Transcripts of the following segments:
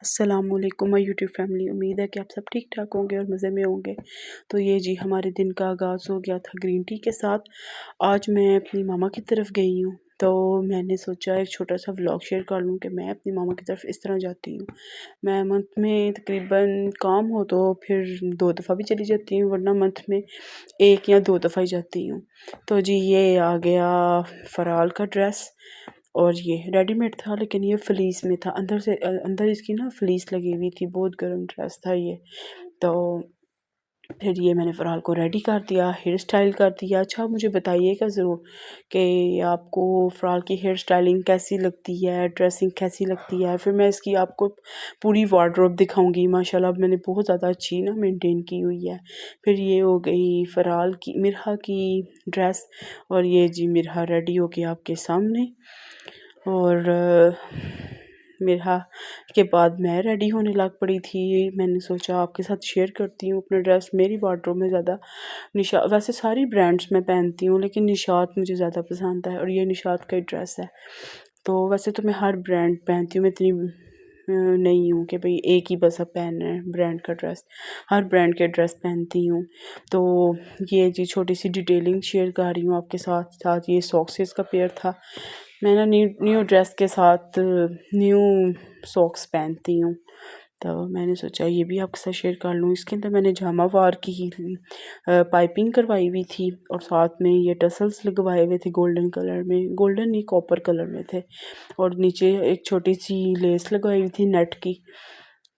अस्सलामुअलैकुम my YouTube family. उम्मीद है कि आप सब ठीक ठाक होंगे और मज़े में होंगे। तो ये जी हमारे दिन का आगाज़ हो गया था ग्रीन टी के साथ। आज मैं अपनी मामा की तरफ गई हूँ, तो मैंने सोचा एक छोटा सा व्लॉग शेयर कर लूँ कि मैं अपनी मामा की तरफ इस तरह जाती हूँ। मैं मंथ में तकरीबन काम हो तो फिर 2 दफ़ा भी चली जाती हूँ, वरना मंथ में 1 या 2 दफ़ा ही जाती हूँ। तो जी ये आ गया फ़राल का ड्रेस, और ये रेडीमेड था लेकिन ये फ्लीस में था। अंदर से अंदर इसकी ना फ्लीस लगी हुई थी। बहुत गर्म ड्रेस था ये। तो फिर ये मैंने फ़राल को रेडी कर दिया, हेयर स्टाइल कर दिया। अच्छा, मुझे बताइएगा ज़रूर कि आपको फ़राल की हेयर स्टाइलिंग कैसी लगती है, ड्रेसिंग कैसी लगती है। फिर मैं इसकी आपको पूरी वार्डरोब दिखाऊंगी। माशाल्लाह मैंने बहुत ज़्यादा अच्छी ना मेंटेन की हुई है। फिर ये हो गई फ़राल की मिरहा की ड्रेस, और ये जी मिरहा रेडी हो गया आपके सामने। और मिरहा के बाद मैं रेडी होने लग पड़ी थी। मैंने सोचा आपके साथ शेयर करती हूँ अपना ड्रेस। मेरी वार्डरोब में ज़्यादा वैसे सारी ब्रांड्स मैं पहनती हूँ, लेकिन निशात मुझे ज़्यादा पसंद है, और ये निशात का ही ड्रेस है। तो वैसे तो मैं हर ब्रांड पहनती हूँ, मैं इतनी नहीं हूँ कि भाई एक ही बस अब पहनना है ब्रांड का ड्रेस। हर ब्रांड के ड्रेस पहनती हूँ। तो ये जी छोटी सी डिटेलिंग शेयर कर रही हूँ आपके साथ। साथ ये सॉक्सेस का पेयर था। मैं ना न्यू न्यू ड्रेस के साथ न्यू सॉक्स पहनती हूँ, तो मैंने सोचा ये भी आपके साथ शेयर कर लूँ। इसके अंदर मैंने जामा वार की पाइपिंग करवाई हुई थी, और साथ में ये टसल्स लगवाए हुए थे गोल्डन कलर में, गोल्डन नहीं कॉपर कलर में थे, और नीचे एक छोटी सी लेस लगाई हुई थी नेट की।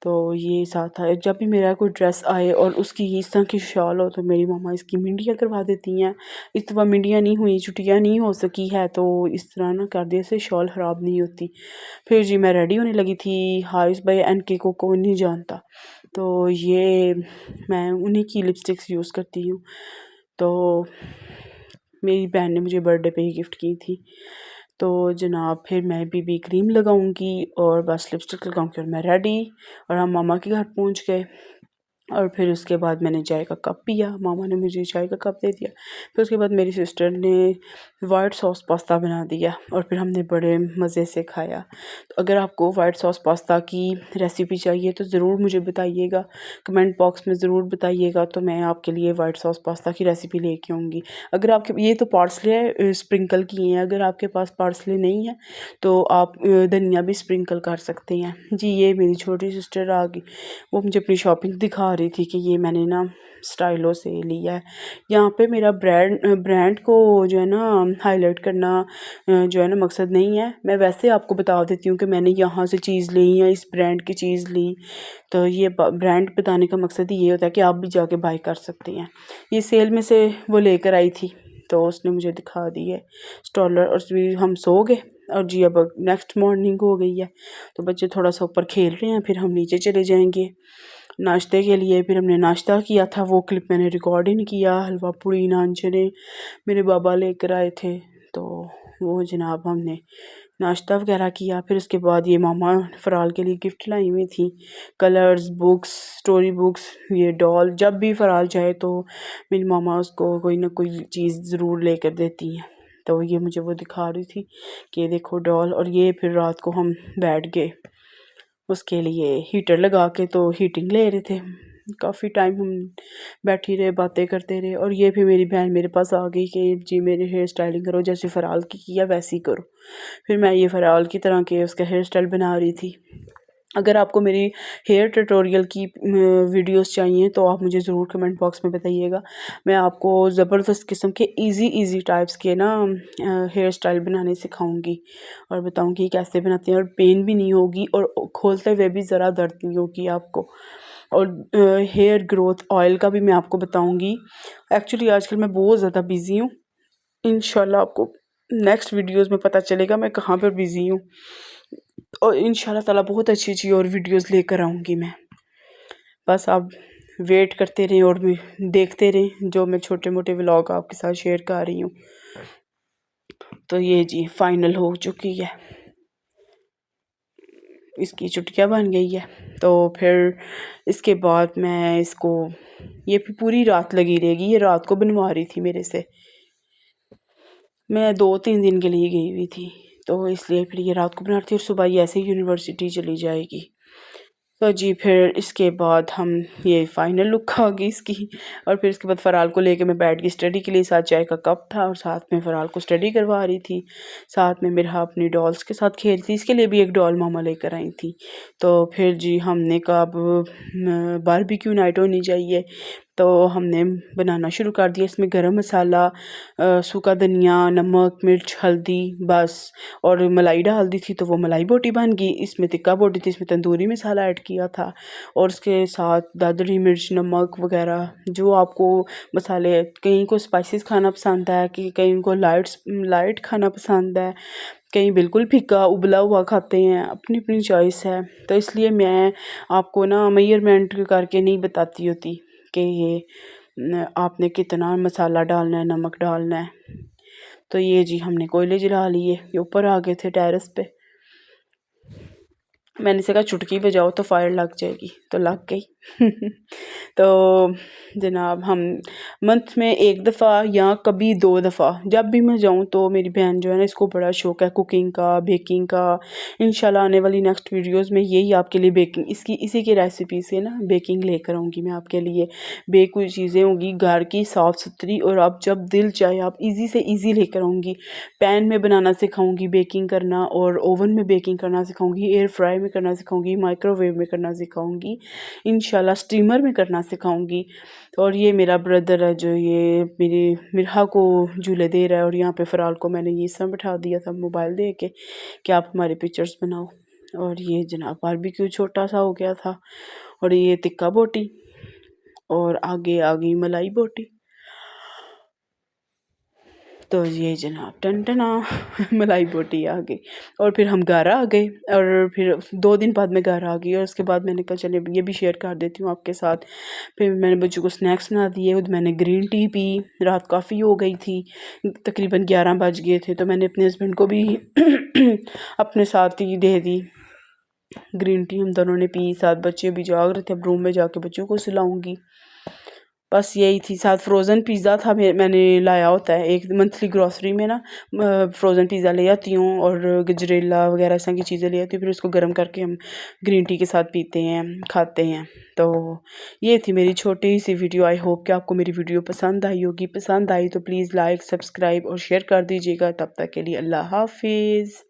तो ये साथ था। जब भी मेरा कोई ड्रेस आए और उसकी इस तरह की शॉल हो, तो मेरी मम्मा इसकी मिंडियाँ करवा देती हैं। इस दफ़ा मिंडियाँ नहीं हुई, छुट्टियाँ नहीं हो सकी है, तो इस तरह ना कर दिया से शॉल ख़राब नहीं होती। फिर जी मैं रेडी होने लगी थी। हारिस भाई एनके को कोई नहीं जानता, तो ये मैं उन्हीं की लिपस्टिक्स यूज़ करती हूँ। तो मेरी बहन ने मुझे बर्थडे पे ही गिफ्ट की थी। तो जनाब फिर मैं बीबी क्रीम लगाऊंगी और बस लिपस्टिक लगाऊंगी और मैं रेडी। और हम मामा के घर पहुंच गए, और फिर उसके बाद मैंने चाय का कप पिया। मामा ने मुझे चाय का कप दे दिया। फिर उसके बाद मेरी सिस्टर ने वाइट सॉस पास्ता बना दिया, और फिर हमने बड़े मज़े से खाया। तो अगर आपको वाइट सॉस पास्ता की रेसिपी चाहिए तो ज़रूर मुझे बताइएगा, कमेंट बॉक्स में ज़रूर बताइएगा, तो मैं आपके लिए वाइट सॉस पास्ता की रेसिपी लेके आऊँगी। अगर आपके ये तो पार्सले स्प्रिंकल की हैं, अगर आपके पास पार्सले नहीं है तो आप धनिया भी स्प्रिंकल कर सकते हैं। जी ये मेरी छोटी सिस्टर आ गई, वो मुझे अपनी शॉपिंग दिखा रही थी कि ये मैंने ना स्टाइलो से लिया है। यहाँ पे मेरा ब्रांड को जो है ना हाईलाइट करना जो है ना मकसद नहीं है। मैं वैसे आपको बता देती हूँ कि मैंने यहाँ से चीज़ ली या इस ब्रांड की चीज़ ली। तो ये ब्रांड बताने का मकसद ही ये होता है कि आप भी जाके बाय कर सकते हैं। ये सेल में से वो लेकर आई थी, तो उसने मुझे दिखा दी है स्टॉलर, और फिर हम सो गए। और जी अब नेक्स्ट मॉर्निंग हो गई है, तो बच्चे थोड़ा सा ऊपर खेल रहे हैं। फिर हम नीचे चले जाएंगे नाश्ते के लिए। फिर हमने नाश्ता किया था, वो क्लिप मैंने रिकॉर्ड ही नहीं किया। हलवा पूड़ी नान चने मेरे बाबा लेकर आए थे, तो वो जनाब हमने नाश्ता वगैरह किया। फिर उसके बाद ये मामा फ़राल के लिए गिफ्ट लाई हुई थी, कलर्स बुक्स, स्टोरी बुक्स, ये डॉल। जब भी फ़राल जाए तो मेरी मामा उसको कोई ना कोई चीज़ ज़रूर लेकर देती हैं। तो ये मुझे वो दिखा रही थी कि ये देखो डॉल। और ये फिर रात को हम बैठ गए उसके लिए हीटर लगा के, तो हीटिंग ले रहे थे। काफ़ी टाइम हम बैठी रहे, बातें करते रहे। और ये भी मेरी बहन मेरे पास आ गई कि जी मेरी हेयर स्टाइलिंग करो, जैसे फ़राल की किया वैसी करो। फिर मैं ये फ़राल की तरह के उसका हेयर स्टाइल बना रही थी। अगर आपको मेरी हेयर ट्यूटोरियल की वीडियोस चाहिए तो आप मुझे ज़रूर कमेंट बॉक्स में बताइएगा। मैं आपको ज़बरदस्त किस्म के इजी टाइप्स के ना हेयर स्टाइल बनाने सिखाऊंगी, और बताऊंगी कैसे बनाते हैं, और पेन भी नहीं होगी, और खोलते हुए भी ज़रा दर्द नहीं होगी आपको। और हेयर ग्रोथ ऑयल का भी मैं आपको बताऊंगी। एक्चुअली आजकल मैं बहुत ज़्यादा बिज़ी हूँ। इंशाल्लाह आपको नेक्स्ट वीडियोस में पता चलेगा मैं कहाँ पर बिज़ी हूँ, और इंशाल्लाह ताला बहुत अच्छी अच्छी और वीडियोस लेकर आऊँगी मैं। बस आप वेट करते रहें और देखते रहें जो मैं छोटे मोटे व्लॉग आपके साथ शेयर कर रही हूँ। तो ये जी फाइनल हो चुकी है, इसकी चुटिया बन गई है। तो फिर इसके बाद मैं इसको, ये पूरी रात लगी रहेगी। ये रात को बनवा रही थी मेरे से, मैं 2-3 दिन के लिए गई हुई थी, तो इसलिए फिर ये रात को बना रही थी, और सुबह ये ऐसे ही यूनिवर्सिटी चली जाएगी। तो जी फिर इसके बाद हम ये फाइनल लुक आ गई इसकी। और फिर इसके बाद फ़राल को लेके मैं बैठ गई स्टडी के लिए। साथ चाय का कप था और साथ में फ़राल को स्टडी करवा रही थी। साथ में मेरा अपनी डॉल्स के साथ खेल रही थी। इसके लिए भी एक डॉल मामा लेकर आई थी। तो फिर जी हमने कहा अब बारबेक्यू नाइट होनी चाहिए, तो हमने बनाना शुरू कर दिया। इसमें गरम मसाला, सूखा धनिया, नमक, मिर्च, हल्दी बस, और मलाई डाल दी थी तो वो मलाई बोटी बन गई। इसमें टिक्का बोटी थी, इसमें तंदूरी मसाला ऐड किया था और उसके साथ दादरी मिर्च, नमक वगैरह जो आपको मसाले, कहीं को स्पाइसेस खाना पसंद है कि कहीं को लाइट खाना पसंद है, कहीं बिल्कुल फीका उबला हुआ खाते हैं, अपनी अपनी चॉइस है। तो इसलिए मैं आपको ना मेजरमेंट करके नहीं बताती होती कि ये आपने कितना मसाला डालना है, नमक डालना है। तो ये जी हमने कोयले जला लिए, ये ऊपर आ गए थे टेरेस पे। मैंने से कहा चुटकी बजाओ तो फायर लग जाएगी, तो लग गई। तो जनाब हम मंथ में एक दफ़ा या कभी 2 दफ़ा जब भी मैं जाऊँ तो मेरी बहन जो है ना, इसको बड़ा शौक़ है कुकिंग का, बेकिंग का। इंशाल्लाह आने वाली नेक्स्ट वीडियोस में यही आपके लिए बेकिंग इसी की रेसिपी से ना बेकिंग लेकर आऊँगी मैं आपके लिए। बेक हुई चीज़ें होंगी घर की साफ़ सुथरी, और आप जब दिल चाहे आप ईज़ी से ईज़ी लेकर आऊँगी। पैन में बनाना सिखाऊँगी बेकिंग करना, और ओवन में बेकिंग करना सिखाऊँगी, एयर फ्राई में करना सिखाऊँगी, माइक्रोवेव में करना सिखाऊँगी, इंशाल्लाह स्टीमर में करना सिखाऊँगी। और ये मेरा ब्रदर है जो ये मेरी मिरहा को झूले दे रहा है, और यहाँ पे फ़राल को मैंने ये सब बैठा दिया था मोबाइल दे के कि आप हमारे पिक्चर्स बनाओ। और ये जनाब बारबेक्यू छोटा सा हो गया था, और ये टिक्का बोटी, और आगे आ गई मलाई बोटी। तो ये जनाब टन-टना मलाई बोटी आ गई। और फिर हम घर आ गए, और फिर 2 दिन बाद मैं घर आ गई, और उसके बाद मैंने कहा चलिए ये भी शेयर कर देती हूँ आपके साथ। फिर मैंने बच्चों को स्नैक्स बना दिए, खुद मैंने ग्रीन टी पी। रात काफ़ी हो गई थी, तकरीबन 11 बज गए थे, तो मैंने अपने हस्बैंड को भी अपने साथ ही दे दी ग्रीन टी। हम दोनों ने पी, साथ बच्चे भी जाग रहे थे, अब रूम में जाके बच्चों को सुलाऊंगी। बस यही थी। साथ फ्रोज़न पिज़्ज़ा था, मैंने लाया होता है एक मंथली ग्रॉसरी में ना, फ्रोज़न पिज़्ज़ा ले आती हूँ और गजरेला वगैरह इस तरह की चीज़ें ले आती हूँ, फिर उसको गर्म करके हम ग्रीन टी के साथ पीते हैं, खाते हैं। तो ये थी मेरी छोटी सी वीडियो। आई होप कि आपको मेरी वीडियो पसंद आई होगी। पसंद आई तो प्लीज़ लाइक, सब्सक्राइब और शेयर कर दीजिएगा। तब तक के लिए अल्लाह हाफिज़।